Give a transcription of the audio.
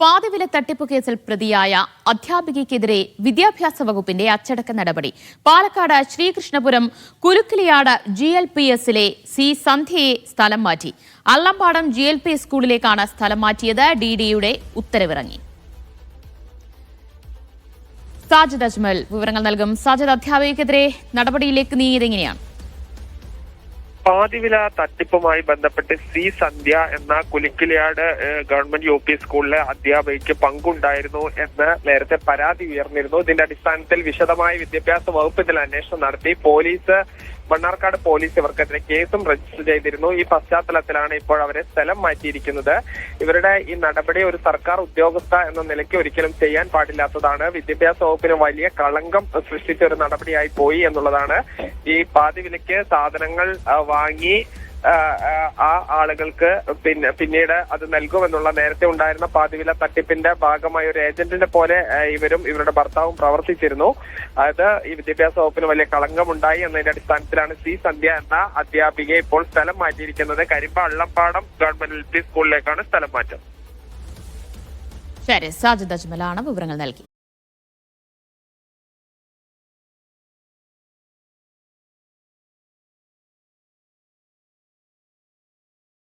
പാതിവില തട്ടിപ്പ് കേസിൽ പ്രതിയായ അധ്യാപികയ്ക്കെതിരെ വിദ്യാഭ്യാസ വകുപ്പിന്റെ അച്ചടക്ക നടപടി. പാലക്കാട് ശ്രീകൃഷ്ണപുരം കുലുക്കിലിയാട് GLPSലെ സി സന്ധ്യയെ സ്ഥലം മാറ്റി. അള്ളമ്പാടം GLP സ്കൂളിലേക്കാണ് സ്ഥലം മാറ്റിയത്. DDയുടെ ഉത്തരവിറങ്ങി. സാജിദ് അജ്മൽ വിവരങ്ങൾ നൽകും. സാജിദ്, അധ്യാപികയ്ക്കെതിരെ നടപടിയിലേക്ക് നീങ്ങിയതെങ്ങനെയാണ്? പാതിവില തട്ടിപ്പുമായി ബന്ധപ്പെട്ട് സി സന്ധ്യ എന്ന കുലുക്കിലിയാട് ഗവൺമെന്റ് UP സ്കൂളിലെ അധ്യാപികയ്ക്ക് പങ്കുണ്ടായിരുന്നു എന്ന് നേരത്തെ പരാതി ഉയർന്നിരുന്നു. ഇതിന്റെ അടിസ്ഥാനത്തിൽ വിശദമായ വിദ്യാഭ്യാസ വകുപ്പ് ഇതിൽ അന്വേഷണം നടത്തി. മണ്ണാർക്കാട് പോലീസ് ഇവർക്കെതിരെ കേസും രജിസ്റ്റർ ചെയ്തിരുന്നു. ഈ പശ്ചാത്തലത്തിലാണ് ഇപ്പോൾ അവരെ സ്ഥലം മാറ്റിയിരിക്കുന്നത്. ഇവരുടെ ഈ നടപടി ഒരു സർക്കാർ ഉദ്യോഗസ്ഥ എന്ന നിലയ്ക്ക് ഒരിക്കലും ചെയ്യാൻ പാടില്ലാത്തതാണ്. വിദ്യാഭ്യാസ വകുപ്പിന് വലിയ കളങ്കം സൃഷ്ടിച്ച ഒരു നടപടിയായി പോയി എന്നുള്ളതാണ്. ഈ പാതിവിലയ്ക്ക് സാധനങ്ങൾ വാങ്ങി ആ ആളുകൾക്ക് പിന്നീട് അത് നൽകുമെന്നുള്ള നേരത്തെ ഉണ്ടായിരുന്ന പാതിവില തട്ടിപ്പിന്റെ ഭാഗമായ ഒരു ഏജന്റിനെ പോലെ ഇവരും ഇവരുടെ ഭർത്താവും പ്രവർത്തിച്ചിരുന്നു. അത് ഈ വിദ്യാഭ്യാസ വകുപ്പിന് വലിയ കളങ്കമുണ്ടായി എന്നതിന്റെ അടിസ്ഥാനത്തിലാണ് സി സന്ധ്യ എന്ന അധ്യാപികയെ ഇപ്പോൾ സ്ഥലം മാറ്റിയിരിക്കുന്നത്. കരിമ്പ അള്ളമ്പാടം ഗവൺമെന്റ് LP സ്കൂളിലേക്കാണ് സ്ഥലം മാറ്റം. ശരി, സാജിദ് അജ്മലാണ് വിവരങ്ങൾ നൽകി.